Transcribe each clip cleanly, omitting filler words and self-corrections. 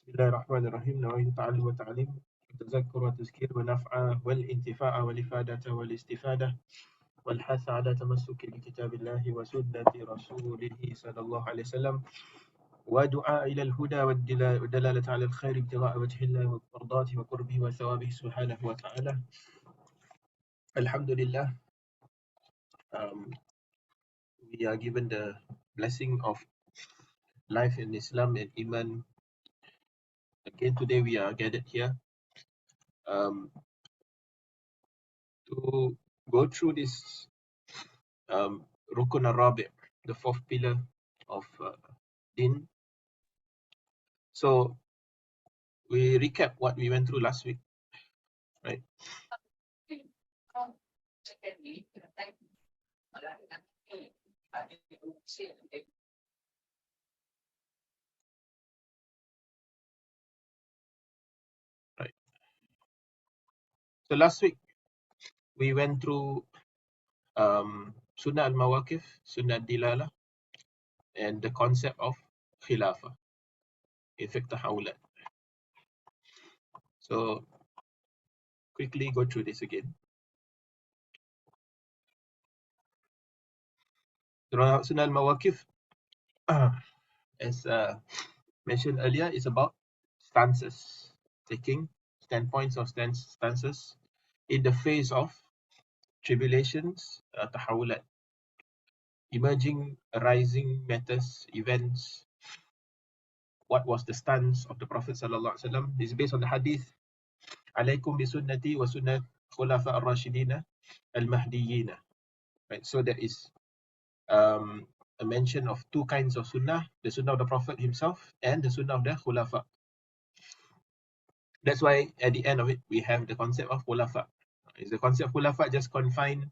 بسم الله الرحمن الرحيم. نويت التعلم والتعليم والتذكر والتذكير والنفع والانتفاع والإفادة والاستفادة والحث على تمسك بكتاب الله وسنة رسوله صلى الله عليه وسلم ودعاء إلى الهدى والدلالة على الخير ابتغاء وجه الله ومرضاته وقربه وثوابه سبحانه وتعالى. Alhamdulillah, um, we are given the blessing of life in Islam and Iman. Again, today we are gathered here to go through this Rukun al-Rabi', the fourth pillar of Din. So we recap what we went through last week, right? Right. So last week we went through Sunnah al-Mawaqif, Sunnah al-Dilala, and the concept of Khilafah in Fiqh al-Tahawwulat. So quickly go through this again. Sunnah al-Mawaqif, as mentioned earlier, is about stances, taking standpoints of stances in the face of tribulations, tahawulat, emerging, arising matters, events. What was the stance of the Prophet sallallahu alaihi wasallam? This is based on the hadith. Alaykum bi sunnati wa sunnat khulafa ar-rashidina al-mahdiyina. Right. So there is a mention of two kinds of sunnah: the sunnah of the Prophet himself and the sunnah of the khulafa. That's why at the end of it we have the concept of khulafa. Is the concept of khulafa just confined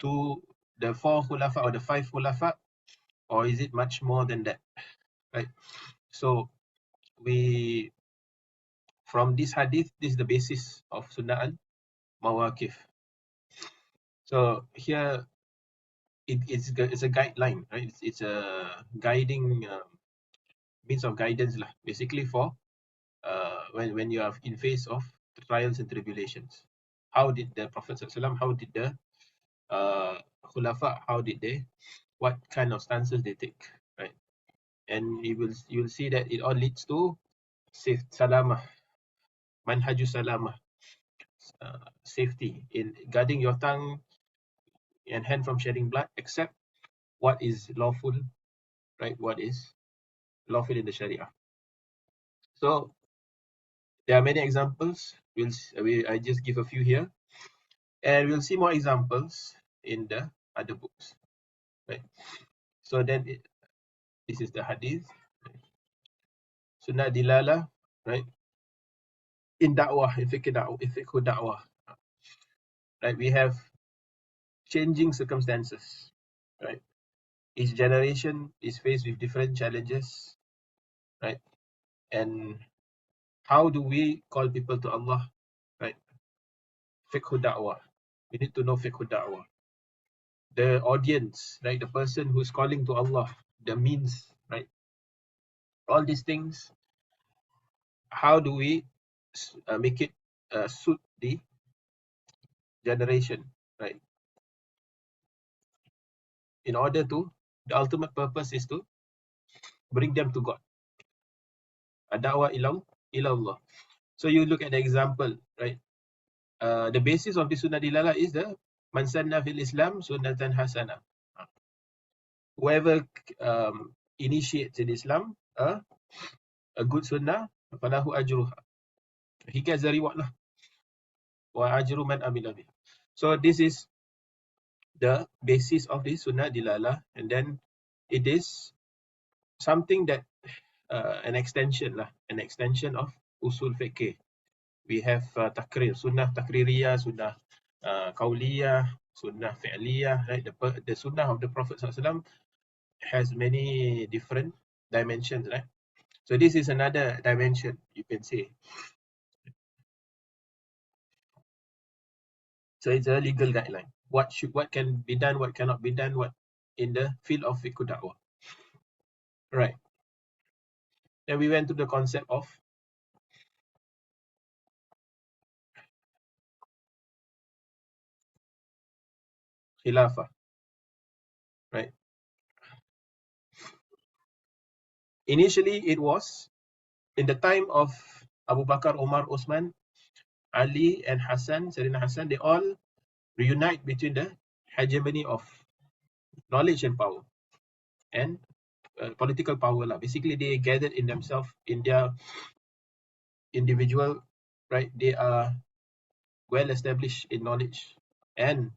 to the four khulafa or the five khulafa, or is it much more than that? Right. So we, from this hadith, this is the basis of Sunnah al-Mawaqif. So here it's a guideline, right? It's a guiding means of guidance lah, basically for when you are in face of trials and tribulations. How did the Prophet ﷺ, how did the Khulafa, how did they, what kind of stances they take, right? And you will see that it all leads to safe salamah, manhaju salamah, safety in guarding your tongue and hand from shedding blood, except what is lawful, right? What is lawful in the Sharia. So there are many examples. I just give a few here, and we'll see more examples in the other books, right? So then this is the hadith, Sunnah Dilala, right? In da'wah, in fiqh da'wah, right? We have changing circumstances, right? Each generation is faced with different challenges, right? And how do we call people to Allah, right? Fiqh da'wah. We need to know fiqh da'wah. The audience, right? The person who's calling to Allah, the means, right? All these things, how do we make it suit the generation, right? In order to, the ultimate purpose is to bring them to God. Da'wah ila Allah. So you look at the example, right? The basis of the Sunnah Dilala is the Man sanna fil Islam sunnatan hasana. Whoever initiates in Islam a good sunnah, falahu ajruha. He gets the reward lah. Wa ajru man amila bih. So this is the basis of the Sunnah Dilala, and then it is something that an extension of usul fiqh. We have takrir, sunnah takririyah, sunnah qauliyah, sunnah fi'liyah, right? The sunnah of the Prophet ﷺ has many different dimensions, right? So this is another dimension, you can say. So it's a legal guideline. What can be done, what cannot be done, what in the field of fiqh da'wah. Right. Then we went to the concept of Khilafah, right? Initially, it was in the time of Abu Bakar, Umar, Osman, Ali, and Hassan, Sayyidina Hassan. They all reunite between the hegemony of knowledge and power and political power lah. Basically, they gathered in themselves in their individual, right? They are well established in knowledge, and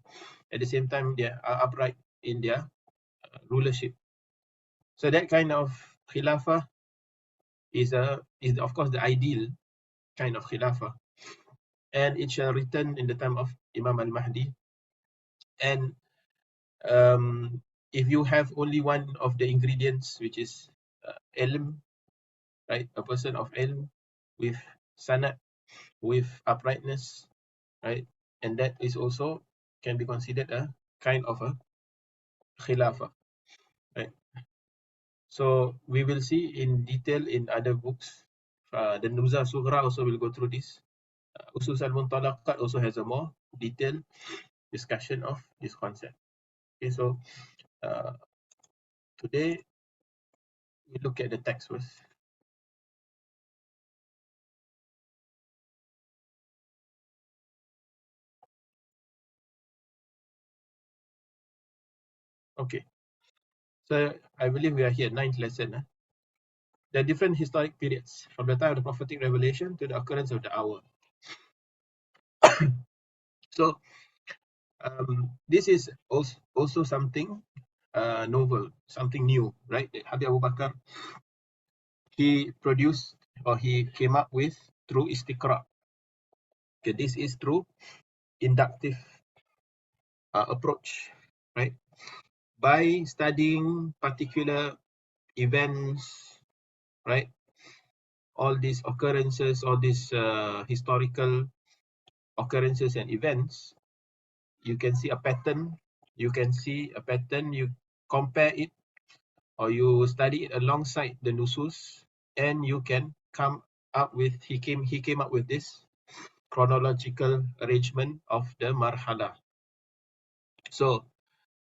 at the same time, they are upright in their rulership. So that kind of khilafah is of course the ideal kind of khilafah, and it shall return in the time of Imam al-Mahdi. And if you have only one of the ingredients, which is ilm, right? A person of ilm with sanad, with uprightness, right? And that is also can be considered a kind of a khilafah, right? So we will see in detail in other books. The Nubdha Sughra also will go through this. Usus al-Muntalaqat also has a more detailed discussion of this concept. Okay, so today we look at the text first. Okay, so I believe we are here, 9th lesson. There are different historic periods from the time of the prophetic revelation to the occurrence of the hour. So this is also something novel, something new, right? Habib Abu Bakar, he produced or he came up with through istiqra. Okay, this is through inductive approach, right? By studying particular events, right? All these occurrences, all these historical occurrences and events, you can see a pattern. You compare it or you study it alongside the nusus, and you can come up with he came up with this chronological arrangement of the marhala. So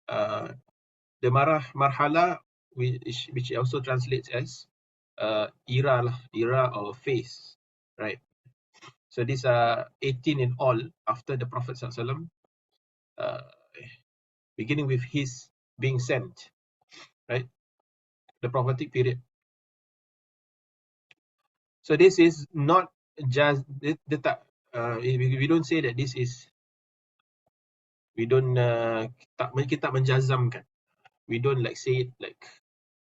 the marhala, which also translates as era or phase, right? So these are 18 in all after the Prophet ﷺ, beginning with his being sent, right? The prophetic period. So this is not just we don't say that this is, we don't kita menjazamkan. We don't like say it like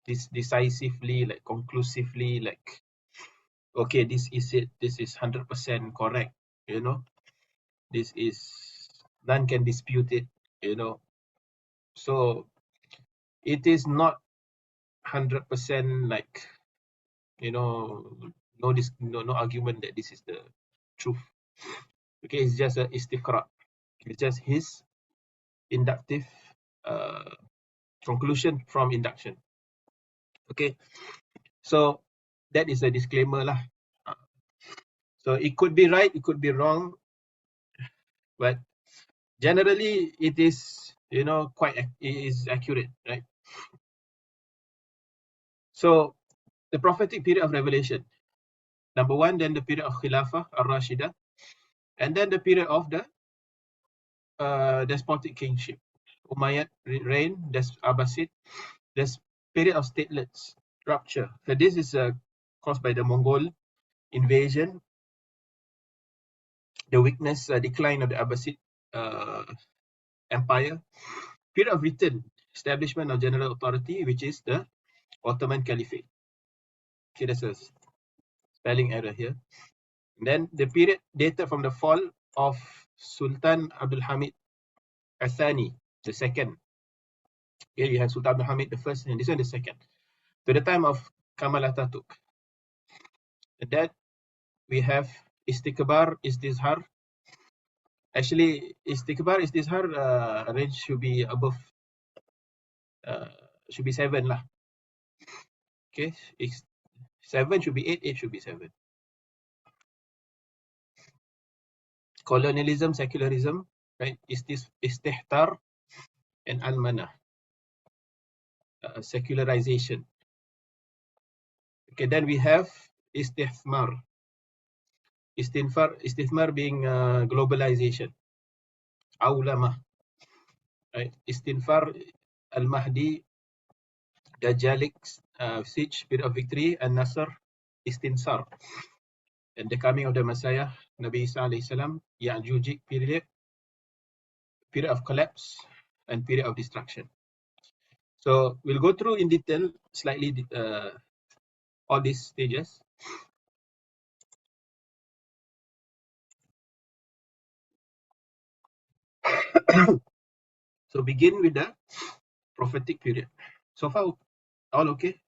this decisively, like conclusively, like okay, this is it, this is 100% correct, you know, this is, none can dispute it, you know. So it is not 100% like, you know, no argument that this is the truth. Okay, it's just a istiqra. It's just his inductive conclusion from induction. Okay, so that is a disclaimer lah. So it could be right, it could be wrong, but generally it is, you know, it is accurate, right? So the prophetic period of revelation, number one, then the period of Khilafah al-Rashida, and then the period of the despotic kingship, Umayyad reign, Abbasid, this period of statelets rupture. So this is caused by the Mongol invasion, the weakness, decline of the Abbasid empire. Period of return, establishment of general authority, which is the Ottoman Caliphate. Okay, there's a spelling error here. And then the period dated from the fall of Sultan Abdul Hamid Athani, the second. Okay, you have Sultan Abdul Hamid the first, and this one the second. To the time of Kamal Atatürk. And then we have Istikbar, Istizhar. Actually, Istikbar, Istizhar range should be above, should be 7 lah. Okay, 7 should be 8, 8 should be 7. Colonialism, secularism, right? Istihtar, and al-mana, secularization. Okay, then we have istithmar. Istithmar being globalization. Awlama, right? Istinfar al-Mahdi, Dajjalic siege, period of victory, and Nasr, Istinsar, and the coming of the Messiah, Nabi Isa alayhi salam, Ya'jujic period of collapse, and period of destruction. So we'll go through in detail slightly all these stages. So begin with the prophetic period. So far, all okay?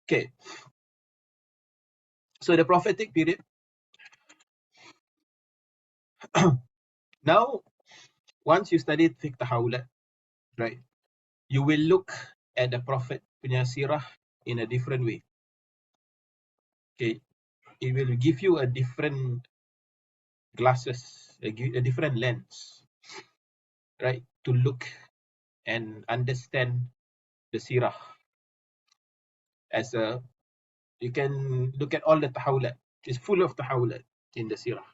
Okay. So the prophetic period. Now, once you study Fiqh Tahawwulat, right, you will look at the Prophet punya sirah in a different way. Okay, it will give you a different glasses, a different lens, right, to look and understand the sirah. As a, you can look at all the tahawulat. It's full of tahawulat in the sirah.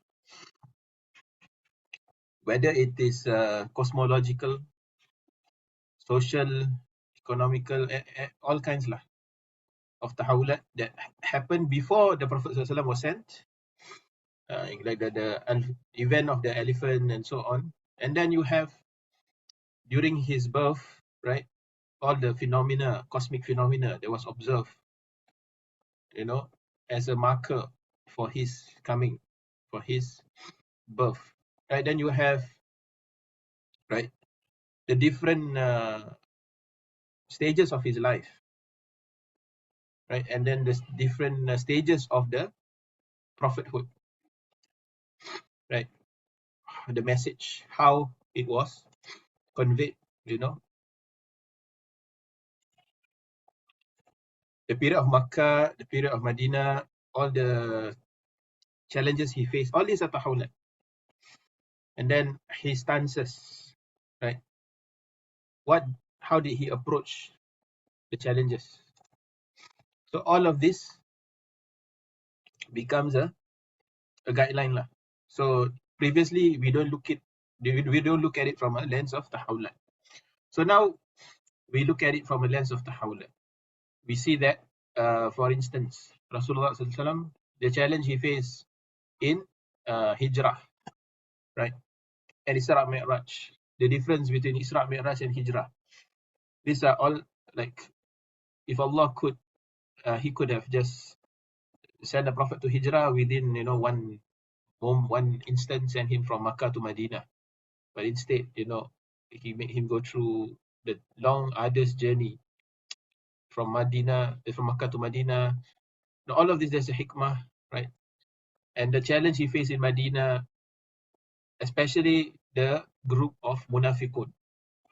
Whether it is cosmological, social, economical, all kinds lah of tahawulat that happened before the Prophet ﷺ was sent, like the event of the elephant and so on. And then you have during his birth, right, all the phenomena, cosmic phenomena that was observed, you know, as a marker for his coming, for his birth, right? Then you have, right, the different stages of his life, right? And then the different stages of the prophethood, right? The message, how it was conveyed, you know. The period of Makkah, the period of Medina, all the challenges he faced, all these are tahawulat. And then his stances, right? How did he approach the challenges? So all of this becomes a guideline lah. So previously we don't look at it from a lens of tahawulat. So now we look at it from a lens of tahawulat. We see that, for instance, Rasulullah SAW, the challenge he faced in Hijrah, right? And Isra Mi'raj, the difference between Isra Mi'raj and Hijrah. These are all, like, if Allah could, he could have just sent the Prophet to Hijrah within, you know, one instance, send him from Makkah to Medina. But instead, you know, he made him go through the long, arduous journey from Makkah to Medina. Now, all of this, there's a hikmah, right? And the challenge he faced in Medina, especially the group of munafiqun.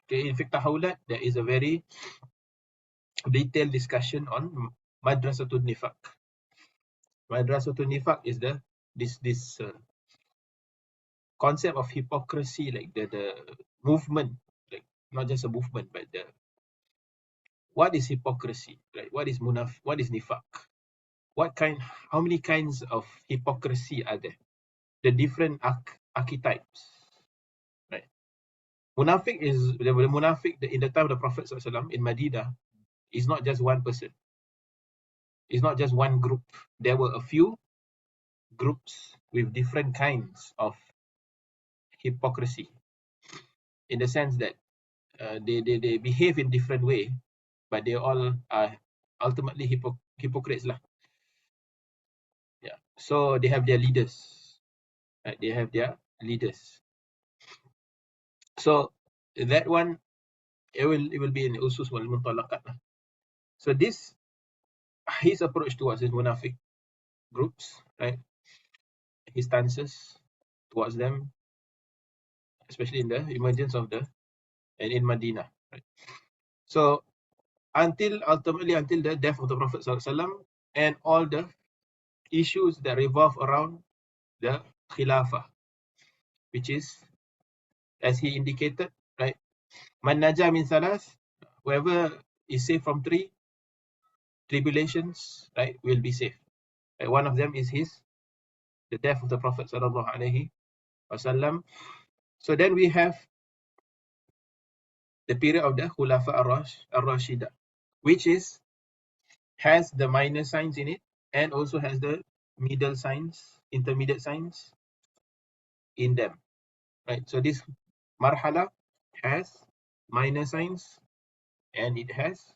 Okay, in Fiqh Tahawwulat, there is a very detailed discussion on Madrasatul Nifaq. Madrasatul Nifaq is this concept of hypocrisy, like the movement, like not just a movement, but what is hypocrisy, right? What is nifaq? How many kinds of hypocrisy are there? The different archetypes, right? Munafiq is the munafiq in the time of the Prophet ﷺ in Madinah is not just one person. It's not just one group. There were a few groups with different kinds of hypocrisy, in the sense that they behave in different way, but they all are ultimately hypocrites lah. Yeah. So they have their leaders, right? They have their leaders. So that one, it will be in usus wal muntalaqat. So this, his approach towards his munafiq groups, right? His stances towards them, especially in the emergence of and in Medina, right? So ultimately until the death of the Prophet ﷺ, and all the issues that revolve around the Khilafah, which is, as he indicated, right? Man naja min salas, whoever is saved from 3 tribulations, right, will be saved. Right? One of them is the death of the Prophet sallallahu alaihi wasallam. So then we have the period of the Khulafa ar-Rashida, which has the minor signs in it and also has the middle signs, intermediate signs in them. Right? So this marhala has minor signs and it has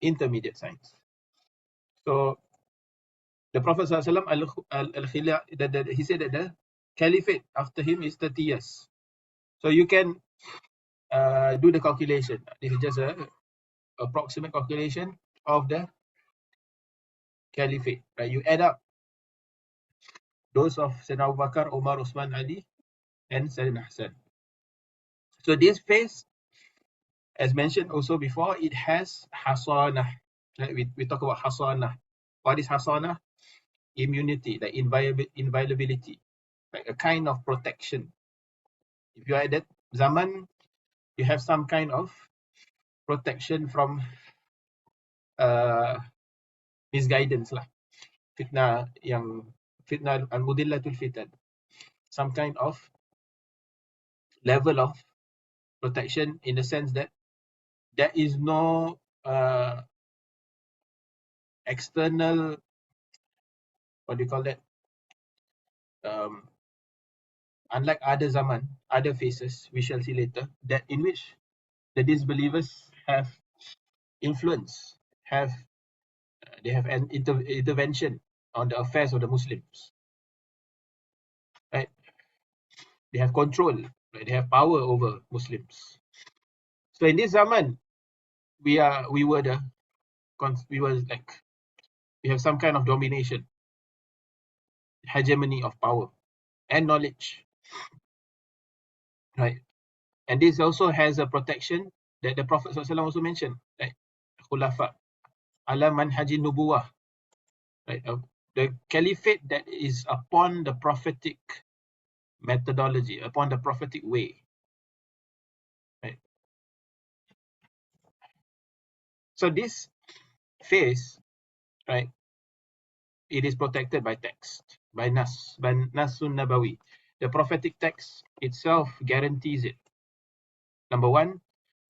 intermediate signs. So the Prophet ﷺ, he said that the caliphate after him is 30 years. So you can do the calculation. This is just a approximate calculation of the caliphate. Right? You add up those of Sayyidina Abu Bakar, Umar, Uthman, Ali, and Sayyidina Hassan. So this phase, as mentioned also before, it has hasanah. Right? We talk about hasanah. What is hasanah? Immunity, like inviolability, like a kind of protection. If you are at that zaman, you have some kind of protection from misguidance lah. Fitnah al-mudillatul fitan. Some kind of level of protection in the sense that there is no external, what do you call that? Unlike other zaman, other phases, we shall see later, that in which the disbelievers have influence, they have an intervention on the affairs of the Muslims. Right? They have control, right? They have power over Muslims. So in this zaman, we have some kind of domination, hegemony of power and knowledge. Right? And this also has a protection that the Prophet ﷺ also mentioned, right? Khulafa ala manhajin nubuwah. Right? The caliphate that is upon the prophetic methodology, upon the prophetic way. Right? So this phase, right, it is protected by text, by Nasun Nabawi. The prophetic text itself guarantees it. Number one.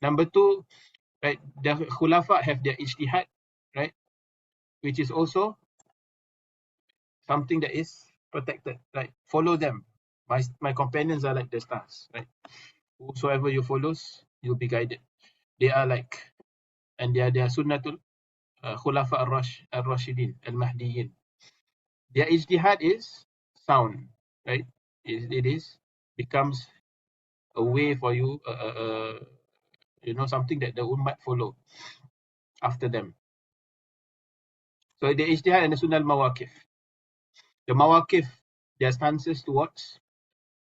Number two, right, the Khulafa have their ijtihad, right, which is also something that is protected. Right? Follow them. My companions are like the stars. Right? Whosoever you follows, you'll be guided. They are like, and they are sunnatul Khulafa ar-Rashidin, al-Mahdiyin. Their ijtihad is sound, right? It becomes a way for you, something that the ummah follow after them. So the ijtihad and the sunnah al-mawaqif. The mawaqif, their stances towards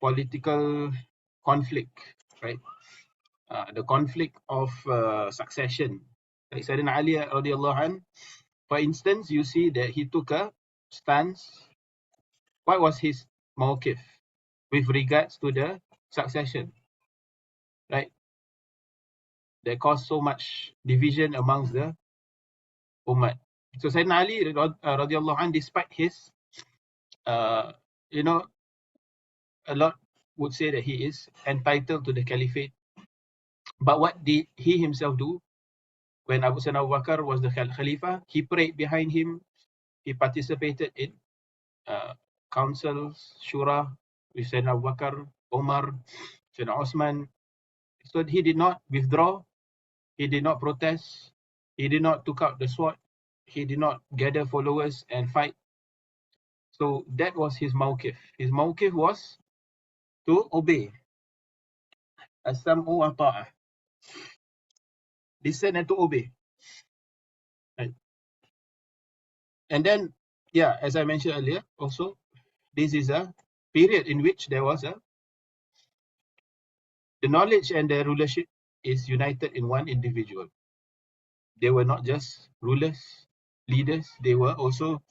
political conflict, right? The conflict of succession. Like Sayyidina Ali radiallahu anh, for instance, you see that he took a stance. What was his mawqif with regards to the succession, right? That caused so much division amongst the ummah. So Sayyidina Ali radiallahu anh, despite his, a lot would say that he is entitled to the caliphate. But what did he himself do? When Abu Bakar was the Khalifa, he prayed behind him. He participated in councils, shura, with Sayyidina Abu Bakar, Omar, Sayyidina Osman. So he did not withdraw. He did not protest. He did not took out the sword. He did not gather followers and fight. So that was his mawqif. His mawqif was to obey. As-sam'u wa ta'ah. Listen and to obey. Right. And then, yeah, as I mentioned earlier, also, this is a period in which there was the knowledge and the rulership is united in one individual. They were not just rulers, leaders, they were also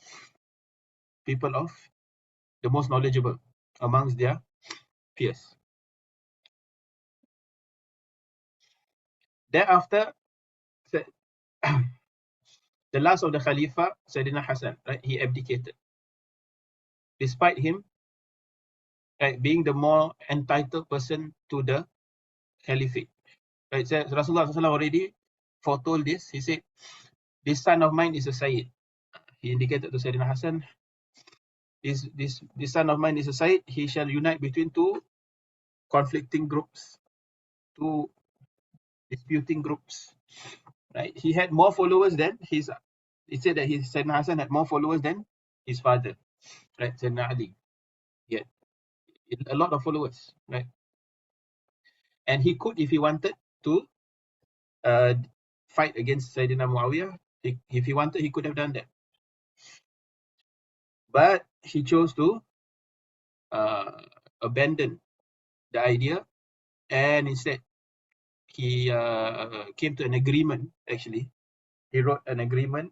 people of the most knowledgeable amongst their fierce. Thereafter, the last of the Khalifa, Sayyidina Hassan, right? He abdicated. Despite him, right, being the more entitled person to the caliphate. Right? So Rasulullah SAW already foretold this. He said, this son of mine is a Sayyid. He indicated to Sayyidina Hassan, this son of mine is a Sayyid. He shall unite between two conflicting groups, two disputing groups. Right? He had more followers than his. He said that his Sayyidina Hassan had more followers than his father, right? Sayyidina Ali. Yeah, a lot of followers, right? And he could, if he wanted to, fight against Sayyidina Muawiyah. If he wanted, he could have done that. But he chose to abandon the idea, and instead he came to an agreement. Actually, he wrote an agreement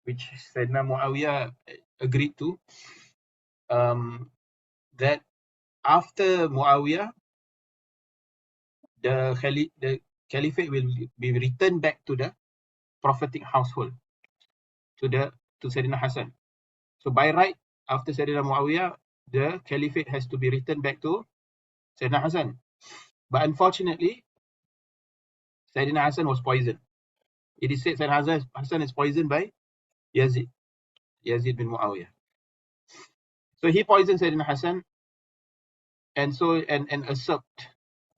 which Sayyidina Muawiyah agreed to, that after Muawiyah, the caliphate will be returned back to the prophetic household, to Sayyidina Hassan. So by right, after Sayyidina Muawiyah, the caliphate has to be returned back to Sayyidina Hassan. But unfortunately, Sayyidina Hassan was poisoned. It is said Sayyidina Hassan is poisoned by Yazid bin Muawiyah. So he poisoned Sayyidina Hassan, and usurped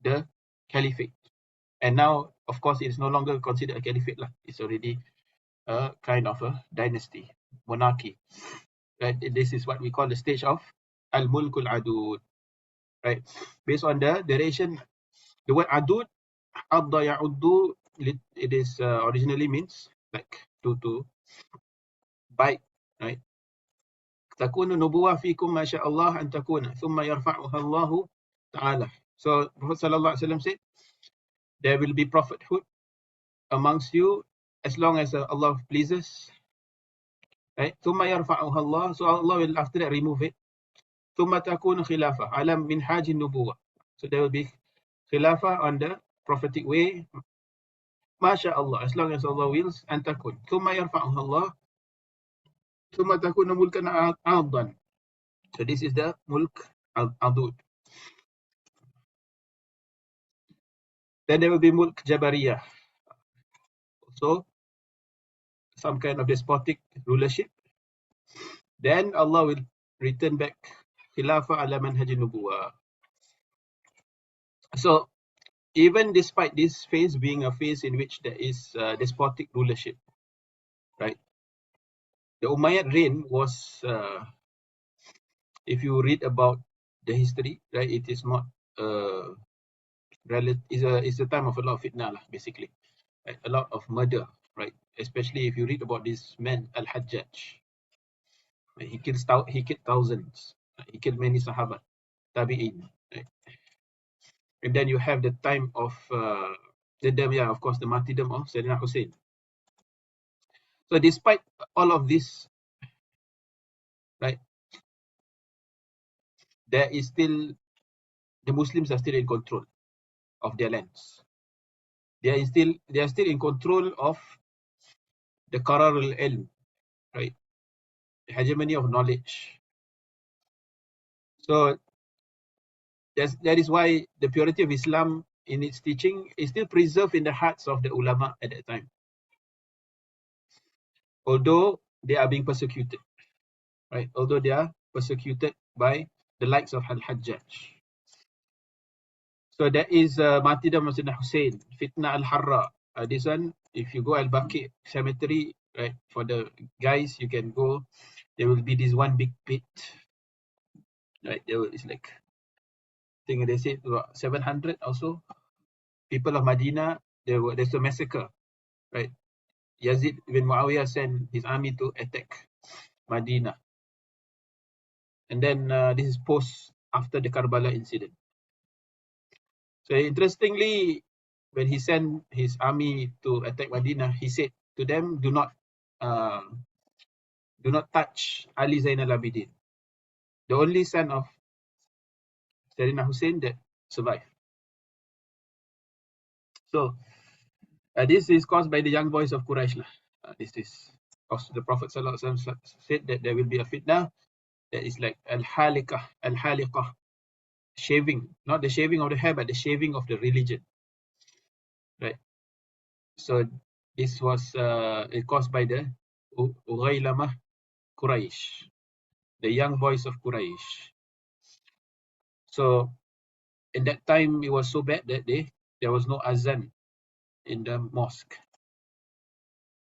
the caliphate. And now, of course, it is no longer considered a caliphate lah. It's already a kind of a dynasty, monarchy. Right? This is what we call the stage of al-mulkul adud. Right? Based on the duration, the word adud, adda ya'uddu, it is originally means like to bite, right? Takunu nubuwah fikum ma sha Allah an takuna, thumma yarfa'uha Allah ta'ala. So Prophet sallallahu alaihi wasallam said, there will be prophethood amongst you as long as Allah pleases, right? Thumma yarfa'uha Allah, so Allah will after that remove it. Thumma takunu khilafah ala minhaj an-nubuwah. So there will be khilafah on the prophetic way, Masha Allah, as long as Allah wills, and takun. Thumma yarfa'uha Allah, thumma takunu mulkan addan. So this is the mulk adud. Then there will be mulk jabariyah. So some kind of despotic rulership. Then Allah will return back khilafah ala manhaj nubuwah. So even despite this phase being a phase in which there is despotic rulership, right? The Umayyad reign was, if you read about the history, right, it is not it's a time of a lot of fitnah lah, basically, right? A lot of murder, right? Especially if you read about this man al-Hajjaj, right? He killed thousands, he killed many sahabat, tabi'in, right? And then you have the time of of course, the martyrdom of Sayyidina Hussein. So despite all of this, right, there is still, the Muslims are still in control of their lands. They are still in control of the qarar al-ilm, right? The hegemony of knowledge. So that is why the purity of Islam in its teaching is still preserved in the hearts of the ulama at that time, although they are being persecuted, right? Although they are persecuted by the likes of al-Hajjaj. So there is martyrdom of Sayyidina Hussein, fitna al-Harra. This one, if you go al-Baqi cemetery, right, for the guys, you can go. There will be this one big pit, right? It's like, I think they said about 700 or so people of Medina. There's a massacre, right? Yazid bin Muawiyah sent his army to attack Medina, and then this is post after the Karbala incident. So interestingly, when he sent his army to attack Medina, he said to them, do not touch Ali Zainal Abidin, the only son of Sayyidina Hussein that survived. So this is caused by the young boys of Quraysh. This is because the Prophet ﷺ said that there will be a fitnah that is like al-haliqah, shaving, not the shaving of the hair, but the shaving of the religion, right? So this was caused by the Ughaylamah Quraysh, the young boys of Quraysh. So in that time, it was so bad that there was no azan in the mosque.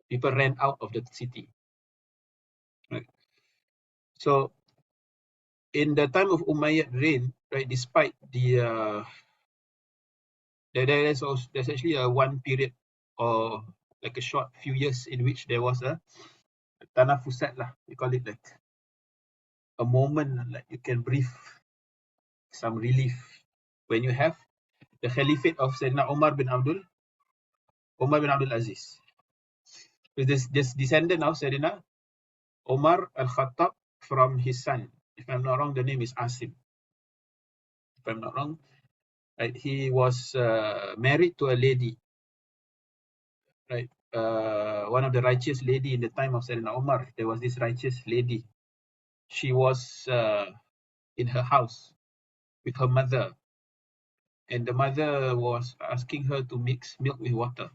People ran out of the city. Right? So in the time of Umayyad reign, right, despite the there's actually a one period or like a short few years in which there was a tanafusat lah. We call it like a moment like you can breathe some relief when you have the Caliphate of Sayyidina Umar bin Abdul Aziz. This descendant of Sayyidina Umar al-Khattab from his son. If I'm not wrong, the name is Asim. If I'm not wrong, right? He was married to a lady, right? One of the righteous lady in the time of Sayyidina Umar. There was this righteous lady. She was in her house with her mother, and the mother was asking her to mix milk with water,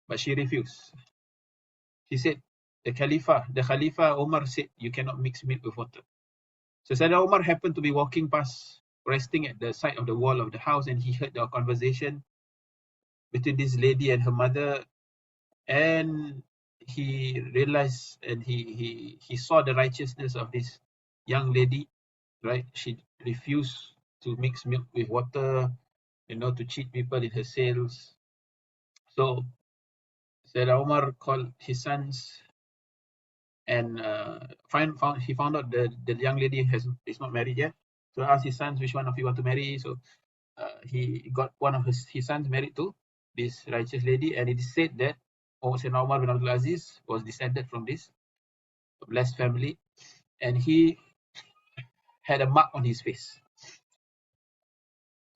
but she refused. She said, the Khalifa Umar said you cannot mix milk with water. So Sayyidina Umar happened to be walking past, resting at the side of the wall of the house, and he heard the conversation between this lady and her mother, and he realized and he saw the righteousness of this young lady, right? She refused to mix milk with water, to cheat people in her sales. So Sayyidina Umar called his sons and he found out the young lady is not married yet. So asked his sons, which one of you want to marry? So he got one of his sons married to this righteous lady, and it is said that Sayyidina Umar bin Abdul Aziz was descended from this blessed family, and he had a mark on his face.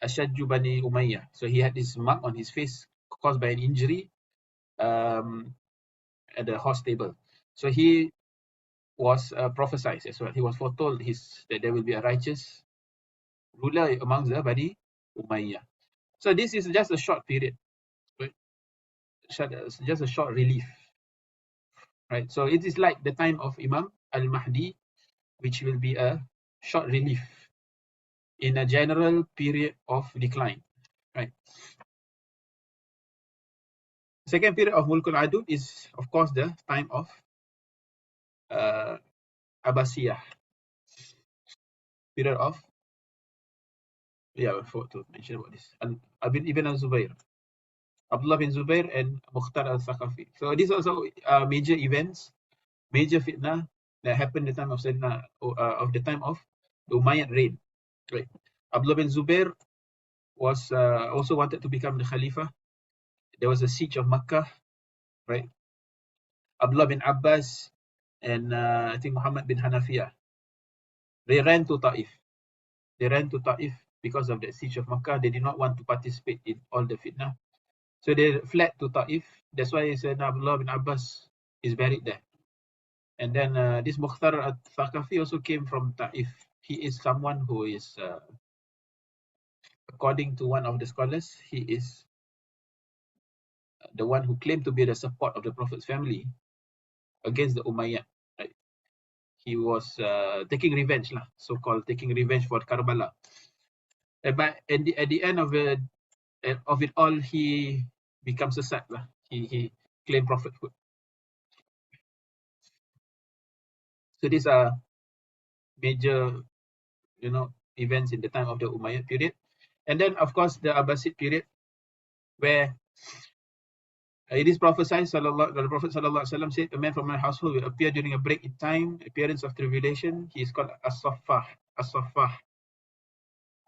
Ashadju Bani Umayyah. So he had this mark on his face caused by an injury at the horse stable. So he was prophesied as well. He was foretold that there will be a righteous ruler amongst the Bani Umayyah. So this is just a short period, right? Just a short relief, right? So it is like the time of Imam al-Mahdi, which will be a short relief in a general period of decline, right? Second period of Mulkul Adud is, of course, the time of Abbasiyah. Period of, I forgot to mention about this. Ibn al-Zubair. Abdullah bin Zubair and Mukhtar al-Thaqafi. So these are also major events, major fitnah that happened at the time of Sayyidina, of the time of the Umayyad reign. Right. Abdullah bin Zubair was also wanted to become the Khalifa. There was a siege of Makkah, right? Abdullah bin Abbas and I think Muhammad bin Hanafiyah, they ran to Taif. They ran to Taif because of the siege of Makkah. They did not want to participate in all the fitnah. So they fled to Taif. That's why Sayyidina Abdullah bin Abbas is buried there. And then this Mukhtar al-Thaqafi also came from Taif. He is someone who is, according to one of the scholars, he is the one who claimed to be the support of the Prophet's family against the Umayyad. Right? He was taking revenge, so-called taking revenge for Karbala. But at the end of it all, he becomes a sat. He claimed prophethood. So these are major, events in the time of the Umayyad period. And then, of course, the Abbasid period, where it is prophesied, the Prophet ﷺ said, a man from my household will appear during a break in time, appearance of tribulation. He is called as-Saffah,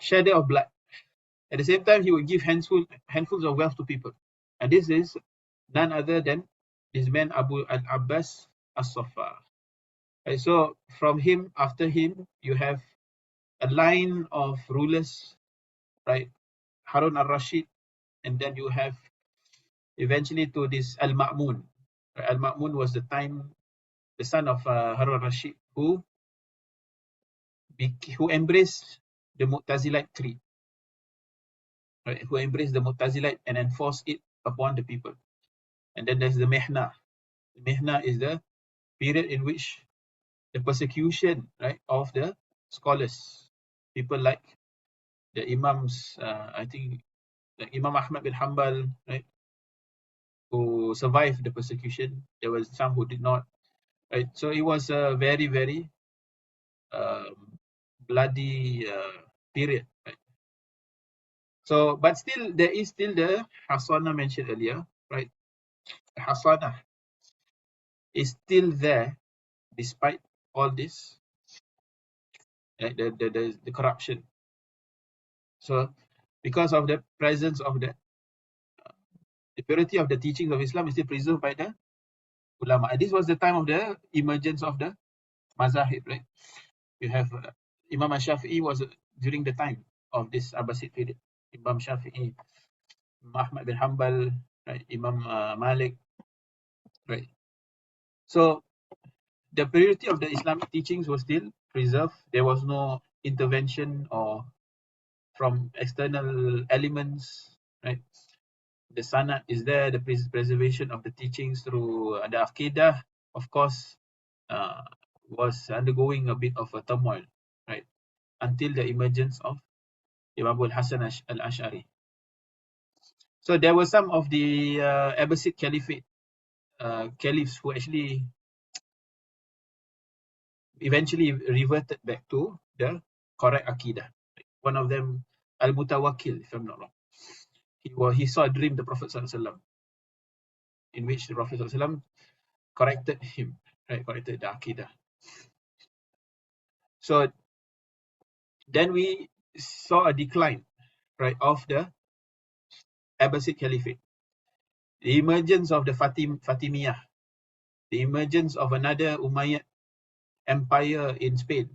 shadow of blood. At the same time, he will give handfuls of wealth to people. And this is none other than this man Abu al-Abbas as-Saffah. So from him, after him, you have a line of rulers, right? Harun al-Rashid, and then you have eventually to this al-Ma'mun. Al-Ma'mun was the son of Harun al-Rashid, who embraced the Mu'tazilite creed, right? Who embraced the Mu'tazilite and enforced it upon the people. And then there's the Mihna. The Mihna is the period in which the persecution, right, of the scholars, people like the Imams, I think like Imam Ahmad bin Hanbal, right, who survived the persecution. There was some who did not, right? So it was a very, very bloody period, right? So, but still, there is still the Hasana mentioned earlier, right? The Hasana is still there despite all this, right? The corruption. So, because of the presence of the purity of the teachings of Islam is still preserved by the ulama. And this was the time of the emergence of the mazahib, right? You have Imam Shafi'i was during the time of this Abbasid period. Imam Shafi'i, Imam Ahmad bin Hanbal, right? Imam Malik, right? So the purity of the Islamic teachings was still preserved. There was no intervention or from external elements, right? The sanad is there, the preservation of the teachings through the Aqidah, of course, was undergoing a bit of a turmoil, right? Until the emergence of Imam al-Hasan al-Ash'ari. So there were some of the Abbasid Caliphate caliphs who actually eventually reverted back to the correct Aqidah. One of them, al-Mutawakkil, if I'm not wrong. He saw a dream, the Prophet ﷺ, in which the Prophet ﷺ corrected him, right? Corrected the Aqidah. So then we saw a decline, right, of the Abbasid Caliphate. The emergence of the Fatimiyah, the emergence of another Umayyad empire in Spain.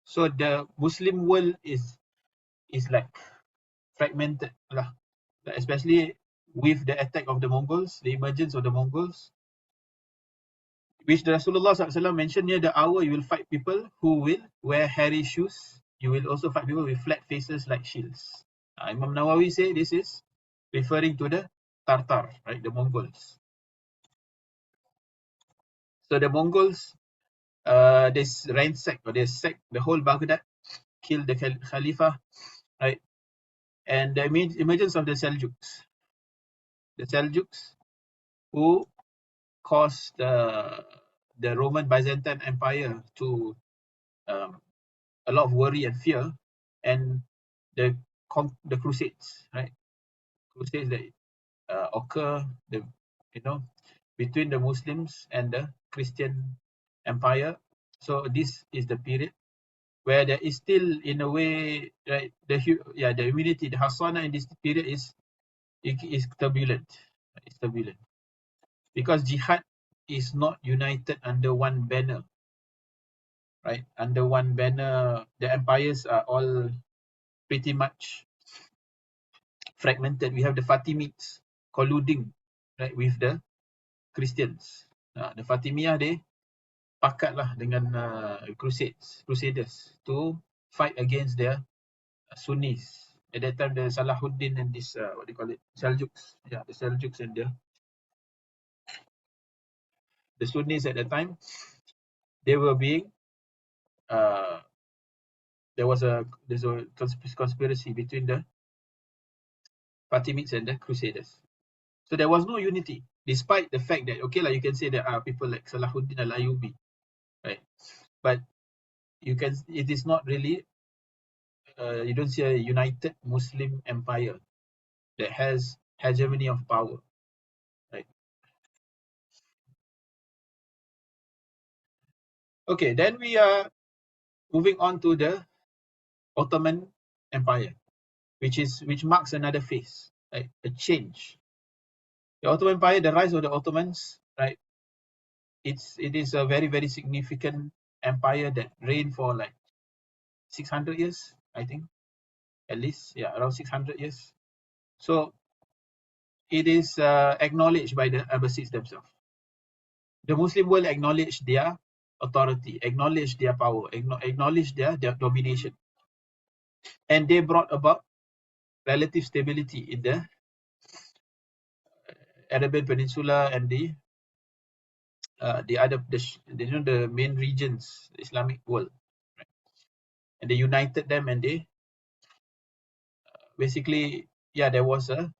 So the Muslim world is like fragmented lah, especially with the attack of the Mongols, the emergence of the Mongols, which the Rasulullah SAW mentioned near the hour, you will fight people who will wear hairy shoes. You will also fight people with flat faces like shields. Imam Nawawi say this is referring to the Tartar, right, the Mongols. So the Mongols, they ransacked, or they sacked the whole Baghdad, killed the Khalifa, right, and the emergence of the Seljuks. The Seljuks, who caused the Roman Byzantine Empire to a lot of worry and fear, and the Crusades, right? Crusades that occur, between the Muslims and the Christian Empire. So this is the period where there is still, in a way, right, the immunity, the hasana in this period is turbulent. It's turbulent because jihad is not united under one banner, right? Under one banner, the empires are all pretty much fragmented. We have the Fatimids colluding, right, with the Christians. The Fatimiyah, they pakat lah dengan Crusaders to fight against their Sunnis. At that time, the Salahuddin and this, what do you call it, Seljuks. Yeah, the Seljuks and the Sunnis at that time, they were being, there's a conspiracy between the Fatimids and the Crusaders. So there was no unity, despite the fact that, okay, like you can say there are people like Salahuddin al-Ayyubi, right? But it is not really, you don't see a united Muslim empire that has hegemony of power, right? Okay, then we are moving on to the Ottoman Empire, which marks another phase, right? A change. The Ottoman Empire, the rise of the Ottomans, right? It is a very, very significant empire that reigned for like 600 years, I think, at least, yeah, around 600 years. So it is acknowledged by the Abbasids themselves. The Muslim world acknowledged their authority, acknowledged their power, acknowledged their domination, and they brought about relative stability in the Arabian Peninsula and the other the main regions, the Islamic world, right? And they united them, and they basically, yeah, there was a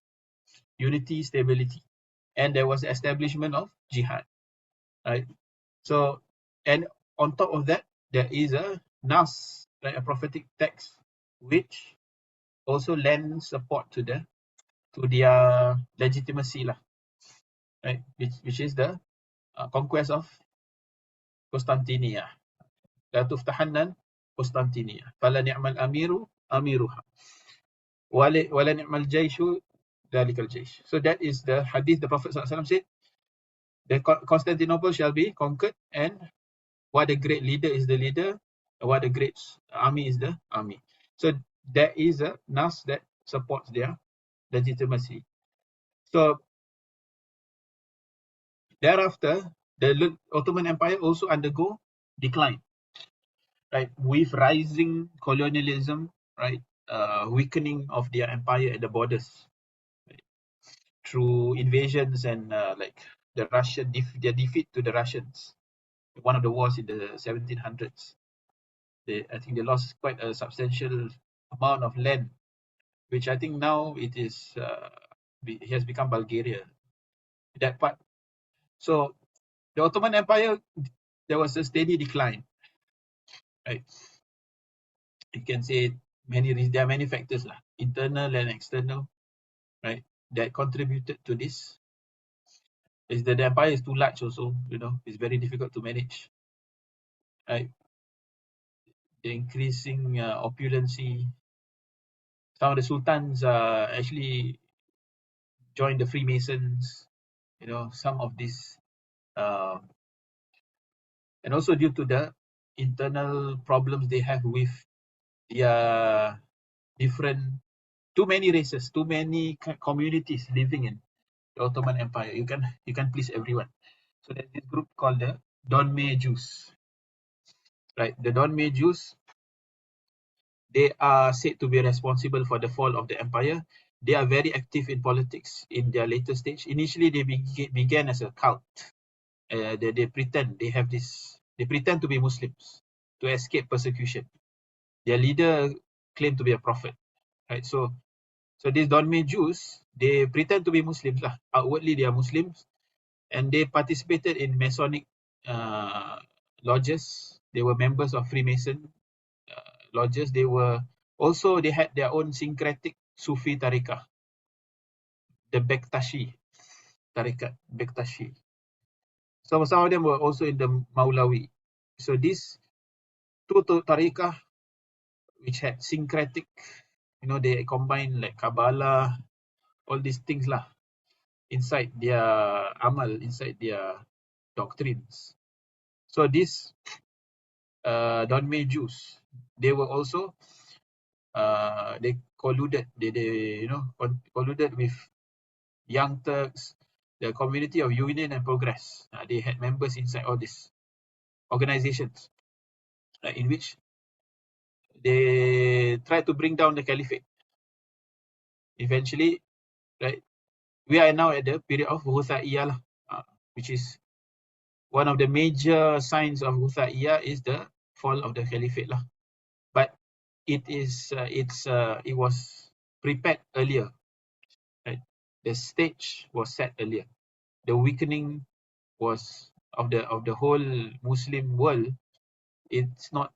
unity, stability, and there was the establishment of jihad, right? So, and on top of that, there is a nas, like a prophetic text, which also lends support to their legitimacy lah, right? Which is the conquest of Constantinople. La tuftahanna Constantinople. Fala ni'mal amiru amiruha. Wala ni'mal jayshu dhalikal jaysh. So that is the hadith the Prophet ﷺ said, the Constantinople shall be conquered, and what a great leader is the leader, what a great army is the army. So there is a nas that supports their legitimacy. So thereafter, the Ottoman Empire also undergo decline, right? With rising colonialism, right? Weakening of their empire at the borders, right? Through invasions and like their defeat to the Russians, one of the wars in the 1700s. I think they lost quite a substantial amount of land, which I think now it has become Bulgaria, that part. So the Ottoman Empire, there was a steady decline, right? You can say there are many factors lah, internal and external, right, that contributed to this. Is that the empire is too large also, it's very difficult to manage, right? The increasing opulency. Some of the sultans actually joined the Freemasons, some of these, and also due to the internal problems they have with their different, too many races, too many communities living in the Ottoman Empire. You can please everyone. So there's this group called the Donme Jews, right? The Donme Jews, they are said to be responsible for the fall of the empire. They are very active in politics in their later stage. Initially, they began as a cult. They pretend to be Muslims to escape persecution. Their leader claimed to be a prophet, right? So these Donme Jews, they pretend to be Muslims lah. Outwardly, they are Muslims, and they participated in Masonic lodges. They were members of Freemason lodges. They had their own syncretic Sufi tariqah, the Bektashi tariqat, Bektashi. So some of them were also in the Maulawi. So these two tariqah, which had syncretic, they combine like Kabbalah, all these things lah, inside their amal, inside their doctrines. So these Donme Jews, they were also they colluded, colluded with Young Turks, the Community of Union and Progress. They had members inside all these organizations, in which they tried to bring down the caliphate. Eventually, right, we are now at the period of Huthaiyah, which is one of the major signs of Huthaiyah is the fall of the caliphate lah. But it was prepared earlier, right? The stage was set earlier. The weakening was of the whole Muslim world. It's not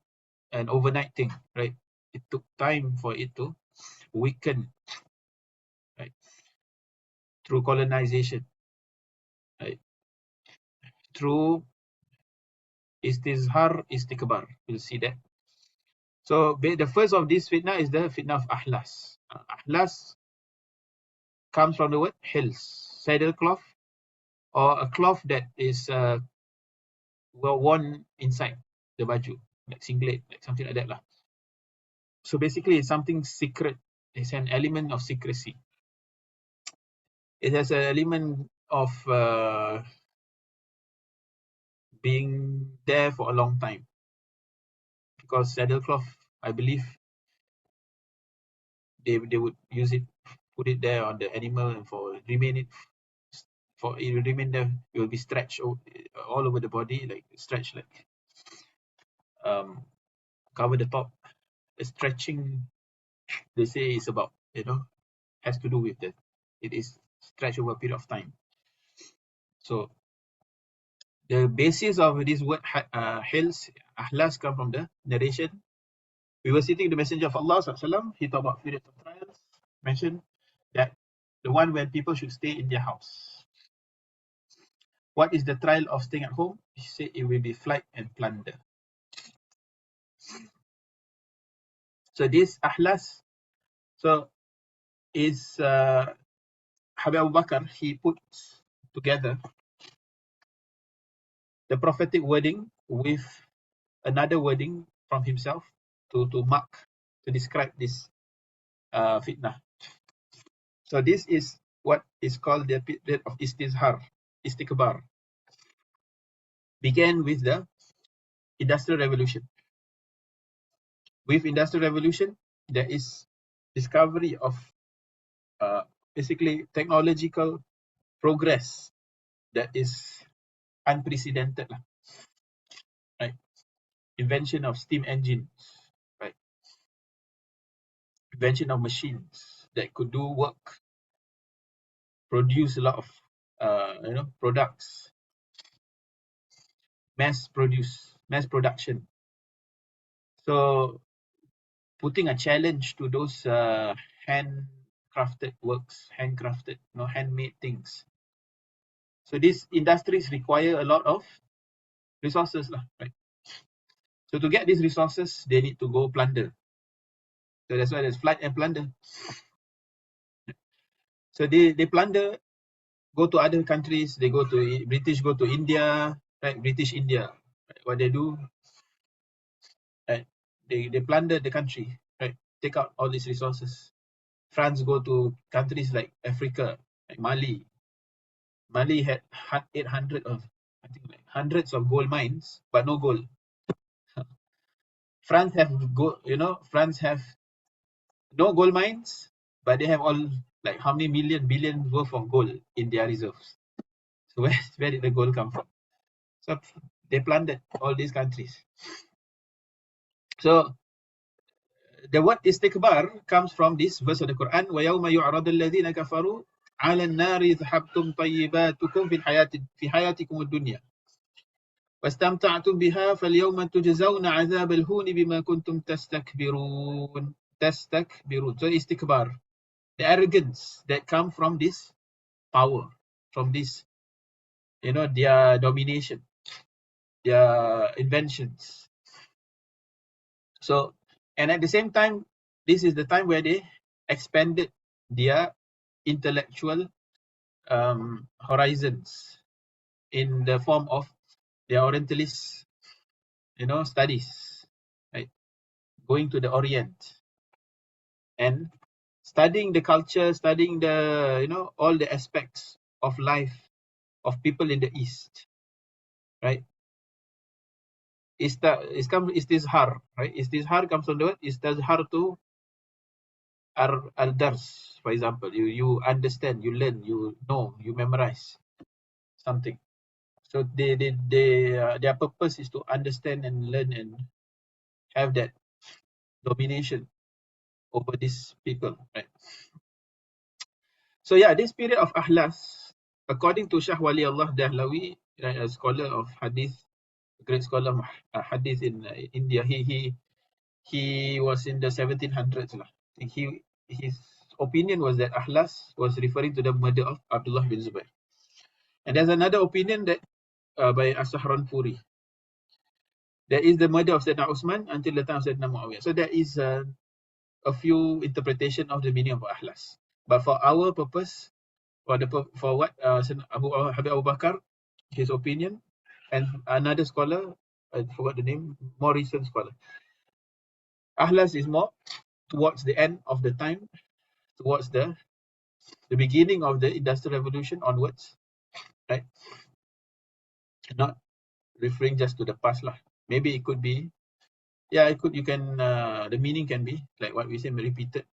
an overnight thing, right? It took time for it to weaken, right? Through colonization, right? Through istizhar, istikbar. We'll see that. So the first of this fitna is the fitna of ahlas. Ahlas comes from the word hils, saddle cloth, or a cloth that is worn inside the baju, like singlet, like something like that lah. So basically, it's something secret. It's an element of secrecy. It has an element of being there for a long time, because saddlecloth, I believe, they would use it, put it there on the animal, and it will remain there. It will be stretched all over the body, like stretched, like cover the top. The stretching, they say, is about, has to do with that. It is stretched over a period of time. So the basis of this word hills, ahlas, come from the narration. We were sitting the Messenger of Allah SAW, he talked about periods of trials, mentioned that the one when people should stay in their house. What is the trial of staying at home? He said it will be flight and plunder. So this ahlas, so is Habib Abu Bakr, he puts together the prophetic wording with another wording from himself to mark, to describe this fitnah. So this is what is called the period of istikbar. Began with the Industrial Revolution. With Industrial Revolution, there is discovery of basically technological progress that is unprecedented, right? Invention of steam engines, right? Invention of machines that could do work, produce a lot of products, mass production. So putting a challenge to those handcrafted works, handmade things. So these industries require a lot of resources, right? So to get these resources, they need to go plunder. So that's why there's flight and plunder. So they plunder, go to other countries. They go to British, go to India, right? British India. Right? What they do, right? They plunder the country, right? Take out all these resources. France go to countries like Africa, like Mali. Mali had 800 of, I think, like hundreds of gold mines, but no gold. France have France have no gold mines, but they have all, like, how many billion worth of gold in their reserves. So where did the gold come from? So they plundered all these countries. So the word istikbar comes from this verse of the Quran, وَيَوْمَ يُعْرَضُ الَّذِينَ كَفَرُوا عَلَى النَّارِ ذَهَبْتُمْ طَيِّبَاتُكُمْ فِي حَيَاتِكُمُ الدُّنْيَا وَاسْتَمْتَعْتُمْ بِهَا فَالْيَوْمَ تُجْزَوْنَ عَذَابَ الْهُونِ بِمَا كُنْتُمْ تَسْتَكْبِرُونَ. So istikbar, the arrogance that come from this power, from this, their domination, their inventions. So, and at the same time, this is the time where they expanded their intellectual horizons in the form of their Orientalist, studies, right? Going to the Orient and studying the culture, studying the, all the aspects of life of people in the East, right? Istizhar, right? Istizhar comes from the word istizhar to al-dars, for example. You understand, you learn, you know, you memorize something. So their purpose is to understand and learn and have that domination over these people, right? So yeah, this period of ahlas, according to Shah Wali Allah Dahlawi, right, a scholar of hadith, a great scholar of hadith in India, he was in the 1700s. I think his opinion was that ahlas was referring to the murder of Abdullah bin Zubair. And there's another opinion that by As-Sahranpuri, there is the murder of Sayyidina Usman until the time of Sayyidina Muawiyah. So there is a few interpretation of the meaning of ahlas. But for our purpose, for what Habib Abu Bakr, his opinion, and another scholar, I forgot the name, more recent scholar, Ahlas is more towards the end of the time, towards the beginning of the Industrial Revolution onwards, right? Not referring just to the past lah. Maybe it could be, yeah, it could, you can, the meaning can be like what we say, repeated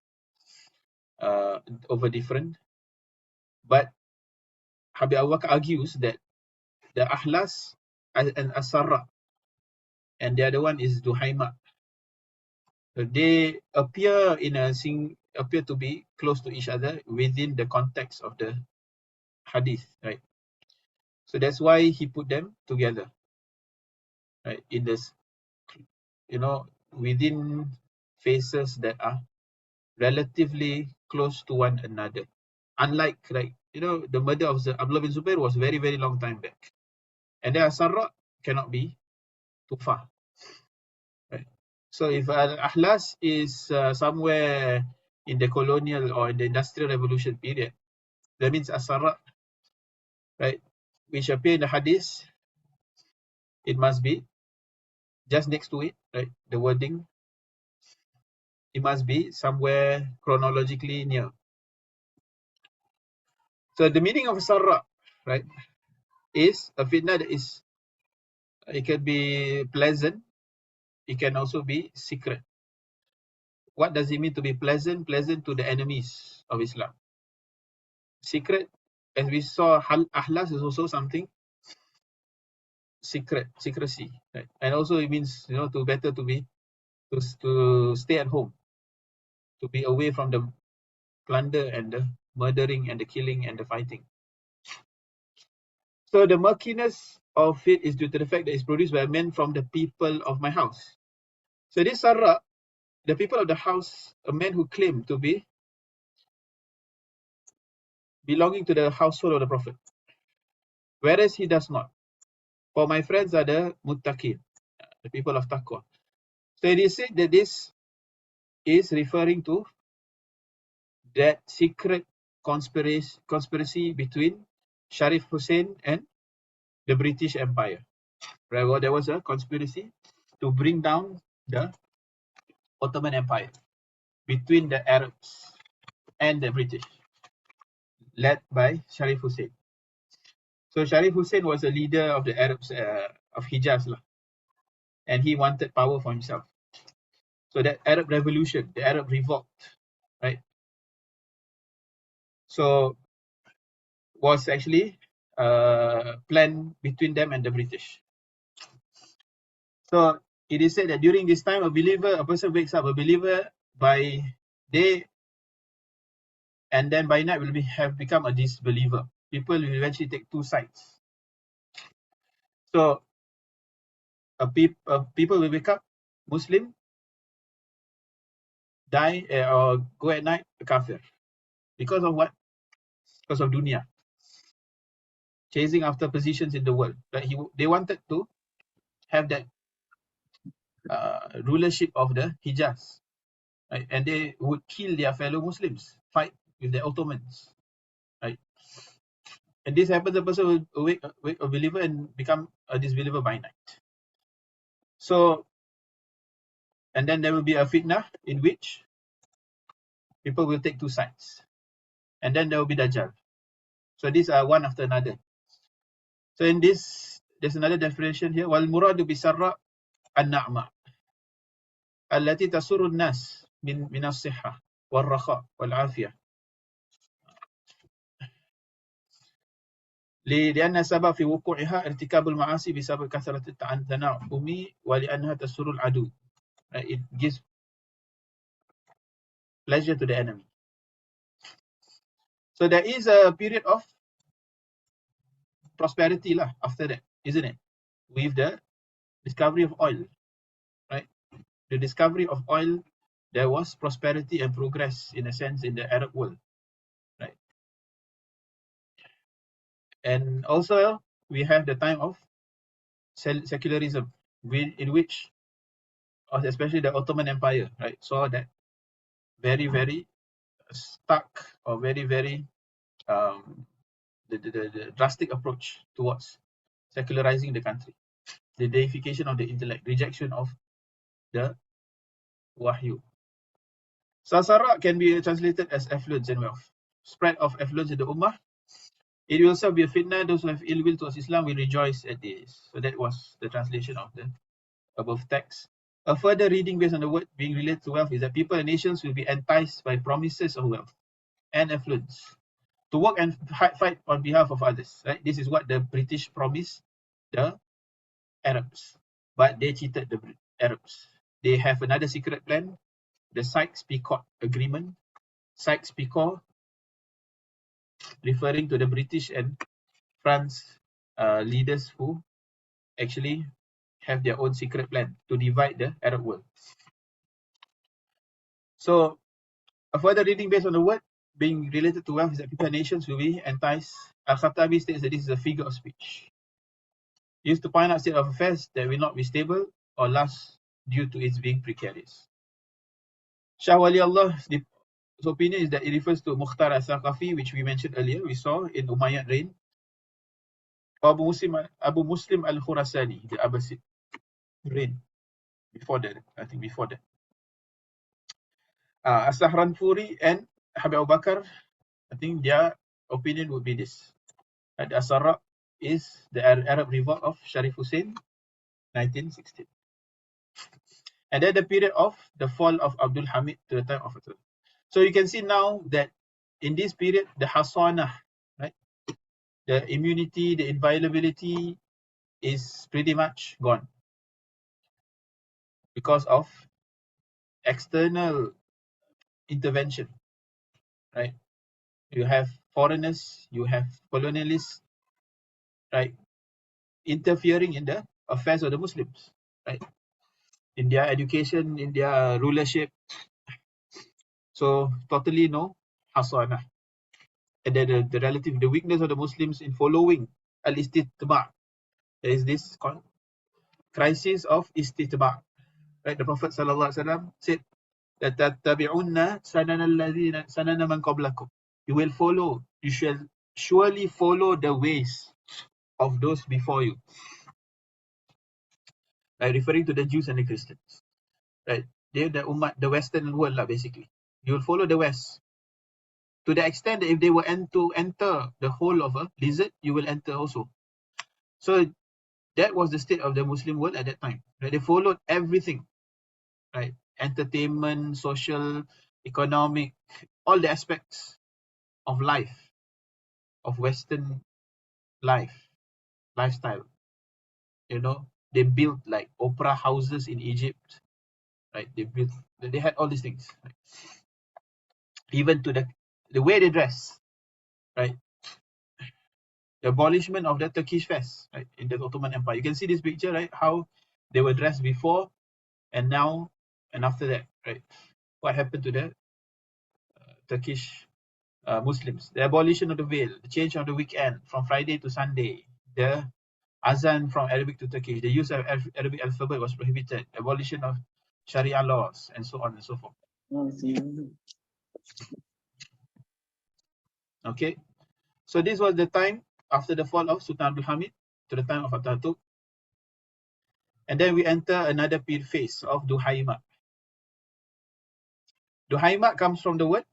over different. But Habib Abu Bakar argues that the Ahlas and Asarra, and the other one is Duhaima, they appear to be close to each other within the context of the hadith, right? So that's why he put them together, right? In this, within phases that are relatively close to one another. Unlike, like, the murder of Abdullah bin Zubair was very, very long time back. And then Asarra cannot be too far, right? So if Ahlas is somewhere in the colonial or in the Industrial Revolution period, that means Asarra, right, which appear in the hadith, it must be just next to it, right? The wording, it must be somewhere chronologically near. So the meaning of Sarra, right, is a fitna that is, it can be pleasant, it can also be secret. What does it mean to be pleasant? Pleasant to the enemies of Islam. Secret, as we saw, Ahlas is also something secrecy, right? And also it means, to stay at home, to be away from the plunder and the murdering and the killing and the fighting. So the murkiness of it is due to the fact that it's produced by men from the people of my house. So this Sarra, the people of the house, a man who claimed to be belonging to the household of the Prophet, whereas he does not. For my friends are the muttaqin, the people of taqwa. So it is said that this is referring to that secret conspiracy between Sharif Hussein and the British Empire. Right? Well, there was a conspiracy to bring down the Ottoman Empire between the Arabs and the British, led by Sharif Hussein. So Sharif Hussein was a leader of the Arabs of Hijaz, and he wanted power for himself. So that Arab revolution, the Arab revolt, right? So was actually planned between them and the British. So it is said that during this time, a person wakes up a believer by day, and then by night have become a disbeliever. People will eventually take two sides. So people will wake up Muslim, die or go at night a kafir. Because of what? Because of dunya, chasing after positions in the world. Like they wanted to have that rulership of the Hijaz, right? And they would kill their fellow Muslims, fight with the Ottomans, right? And this happens, the person will wake a believer and become a disbeliever by night. So, and then there will be a fitnah in which people will take two sides, and then there will be Dajjal. So these are one after another. So in this, there's another definition here. Wal muradu bisarra an-na'ma allati tasurru an-nas min as-sihha wal rakha wal afiyah. لأن سبب في وقوعها ارتكاب المعاصي بسبب كثرة التنعم ولأنها تسر العدو. It gives pleasure to the enemy. So there is a period of prosperity after that, isn't it? With the discovery of oil, right? The discovery of oil, there was prosperity and progress, in a sense, in the Arab world, right? And also we have the time of secularism, in which, especially the Ottoman Empire, right, saw that very, very stuck, or very, very the drastic approach towards secularizing the country, the deification of the intellect, rejection of the wahyu. Sasara can be translated as affluence and wealth. Spread of affluence in the ummah. It will also be a fitna. Those who have ill will towards Islam will rejoice at this. So that was the translation of the above text. A further reading based on the word being related to wealth is that people and nations will be enticed by promises of wealth and affluence to work and fight on behalf of others. Right? This is what the British promised the Arabs, but they cheated the Arabs. They have another secret plan, the Sykes-Picot Agreement. Sykes-Picot, referring to the British and France leaders who actually have their own secret plan to divide the Arab world. So, a further reading based on the word being related to wealth is that people and nations will be enticed. Al-Khattabi states that this is a figure of speech used to point out state of affairs that will not be stable or last due to its being precarious. Shah Wali Allah's opinion is that it refers to Mukhtar al-Thaqafi, which we mentioned earlier, we saw in Umayyad reign, or Abu Muslim al-Khurasani, the Abbasid reign, before that, I think before that. As-Sahranfuri and Habib Abu Bakr, I think their opinion would be this. The Asara is the Arab revolt of Sharif Hussein, 1916. And then the period of the fall of Abdul Hamid to the time of Atul. So you can see now that in this period, the Hasanah, right, the immunity, the inviolability is pretty much gone because of external intervention, right? You have foreigners, you have colonialists, right, interfering in the affairs of the Muslims, right, in their education, in their rulership. So totally no hasanah. And then the relative, the weakness of the Muslims in following al-istitba'. There is this crisis of istitba'. Right, the Prophet ﷺ said that tabi'unna sanana man qablakum. You will follow, you shall surely follow the ways of those before you. Right, referring to the Jews and the Christians. Right, they're the ummah, the Western world lah, basically. You will follow the West. To the extent that if they were to enter the hole of a lizard, you will enter also. So that was the state of the Muslim world at that time. Right? They followed everything, right? Entertainment, social, economic, all the aspects of life, of Western lifestyle. You know, they built like opera houses in Egypt, right? They had all these things, right? Even to the way they dress, right? The abolishment of the Turkish fest, right, in the Ottoman Empire. You can see this picture, right? How they were dressed before and now and after that, right? What happened to the Turkish Muslims? The abolition of the veil, the change of the weekend from Friday to Sunday, the azan from Arabic to Turkish, the use of Arabic alphabet was prohibited, abolition of Sharia laws, and so on and so forth. Okay, so this was the time after the fall of Sultan Abdul Hamid to the time of Ataturk. And then we enter another phase of Duhaimat. Duhaimat comes from the word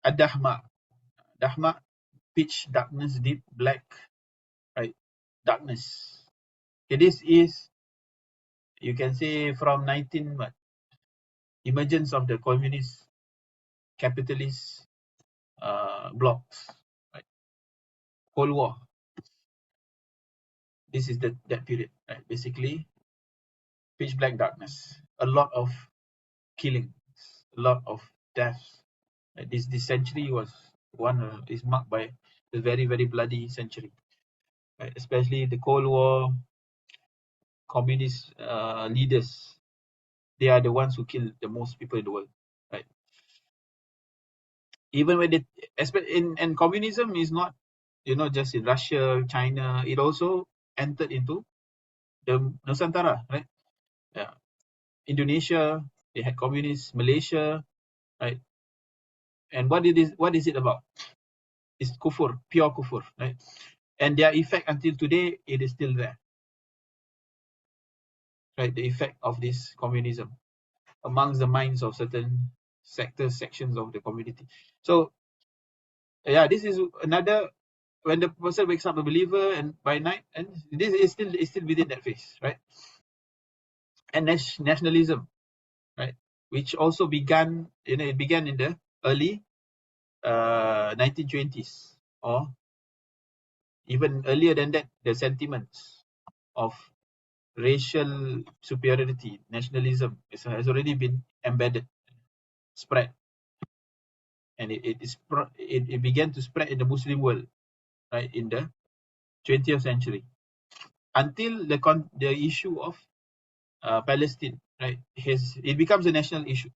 Ad-Dahma. Dahma, pitch darkness, deep black, right? Darkness. Okay, this is, you can say, from emergence of the communist, capitalist blocks, right? Cold War. This is that period, right? Basically, pitch black darkness. A lot of killings, a lot of deaths. This century is marked by a very, very bloody century, right? Especially the Cold War, communist leaders. They are the ones who kill the most people in the world, right? Even when they, and communism is not, just in Russia, China. It also entered into the Nusantara, right? Yeah, Indonesia, they had communists. Malaysia, right? And what is it about? It's kufur, pure kufur, right? And their effect until today, it is still there, right? The effect of this communism. amongst the minds of certain sections of the community. So yeah, this is another, when the person wakes up a believer and by night, and this is still within that phase, right? And nationalism, right, which also began, it began in the early 1920s, or even earlier than that. The sentiments of racial superiority, nationalism, has already been embedded, spread, and it began to spread in the Muslim world, right, in the 20th century, until the issue of Palestine, right, it becomes a national issue.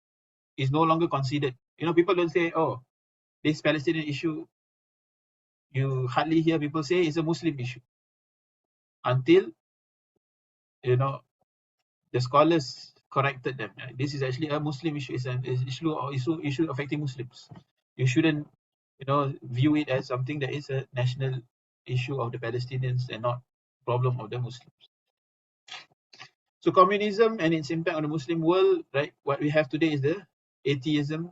It's no longer considered. People don't say, oh, this Palestinian issue, you hardly hear people say it's a Muslim issue, until the scholars corrected them. This is actually a Muslim issue. It's an issue affecting Muslims. You shouldn't view it as something that is a national issue of the Palestinians and not problem of the Muslims. So communism and its impact on the Muslim world, right? What we have today is the atheism,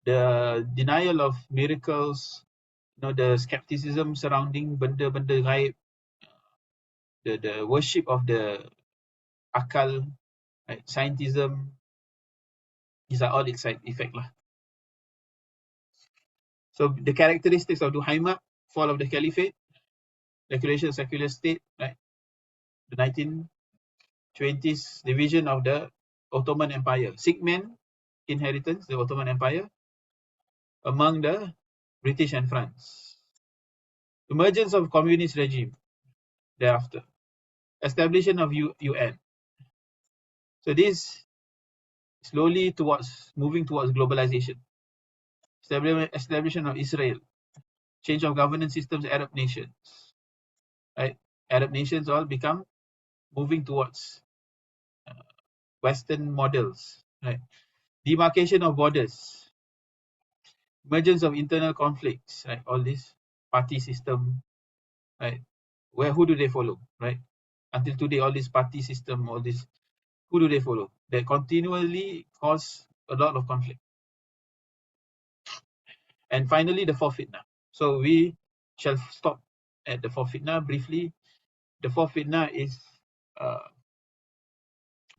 the denial of miracles, the skepticism surrounding benda-benda gaib, the worship of the akal, right? Scientism. These are all its side effect lah. So the characteristics of Duhaimat, fall of the caliphate, declaration of secular state, right? The 1920s division of the Ottoman Empire, Sigmund inheritance, the Ottoman Empire, among the British and France. Emergence of communist regime thereafter. Establishment of UN. So this slowly moving towards globalization. Establishment of Israel. Change of governance systems, Arab nations. Right? Arab nations all become moving towards Western models. Right? Demarcation of borders. Emergence of internal conflicts. Right? All this party system. Right? Who do they follow? Right? Until today, all this party system, all this, who do they follow? They continually cause a lot of conflict. And finally, the fourth fitna. So we shall stop at the fourth fitna briefly. The fourth fitna is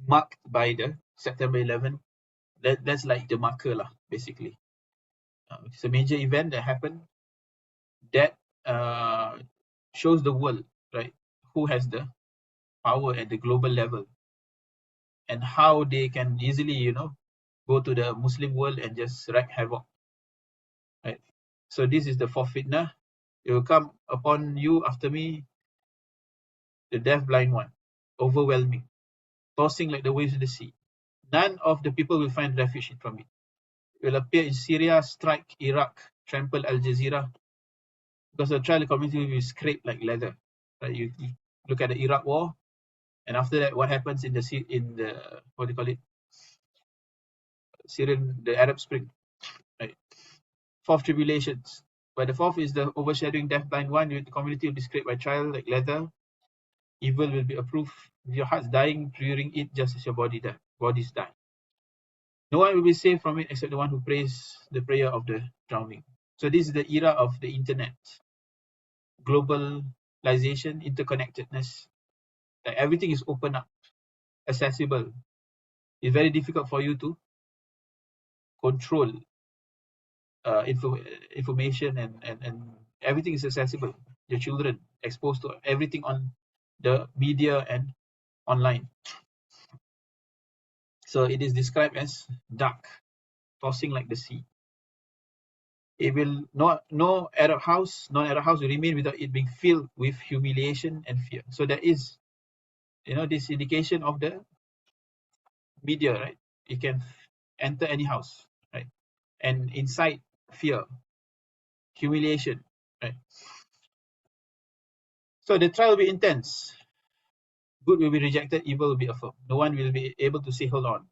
marked by the September 11. That's like the marker lah, basically. It's a major event that happened that shows the world, right, who has the power at the global level and how they can easily, go to the Muslim world and just wreak havoc. Right. So this is the fourth fitna. It will come upon you after me, the deaf blind one, overwhelming, tossing like the waves of the sea. None of the people will find refuge from it. It will appear in Syria, strike Iraq, trample Al Jazeera, because the trial community will be scraped like leather. Right? You look at the Iraq war, and after that, what happens in the what do you call it? The Arab Spring. Right? Fourth tribulations. But the fourth is the overshadowing deaf blind one. The community will be scraped by trial like leather. Evil will be approved. Your heart's dying during it, just as your bodies die. No one will be saved from it except the one who prays the prayer of the drowning. So this is the era of the internet, globalization, interconnectedness. Like everything is open up, accessible. It's very difficult for you to control information, and everything is accessible. Your children exposed to everything on the media and online. So it is described as dark, tossing like the sea. It will no Arab house, non-Arab house will remain without it being filled with humiliation and fear. So there is, this indication of the media, right? It can enter any house, right? And incite fear, humiliation, right? So the trial will be intense. Good will be rejected, evil will be affirmed. No one will be able to say, hold on,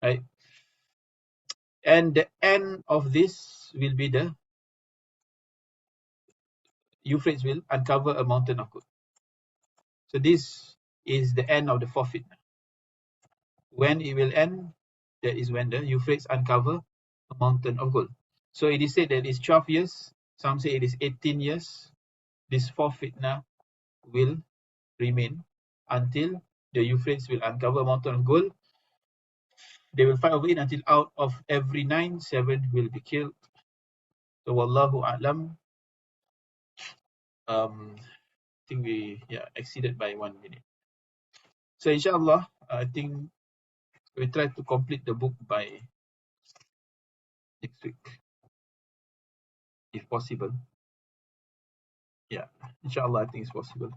right? And the end of this will be the Euphrates will uncover a mountain of good. So this is the end of the fourth fitna. when it will end, that is when the Euphrates uncover a mountain of gold. So it is said that it's 12 years, some say it is 18 years. This fourth fitna will remain until the Euphrates will uncover a mountain of gold. They will fight over it until out of every 9, 7 will be killed. So wallahu a'lam. I think we exceeded by 1 minute. So inshallah, I think we try to complete the book by next week, if possible. Yeah, inshallah, I think it's possible.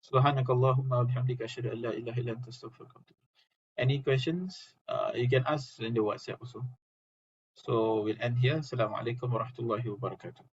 Subhanakallahumma bihamdika asyhadu an la ilaha illa anta astaghfiruka wa atubu ilaik. Any questions? You can ask in the WhatsApp also. So we'll end here. Assalamualaikum warahmatullahi wabarakatuh.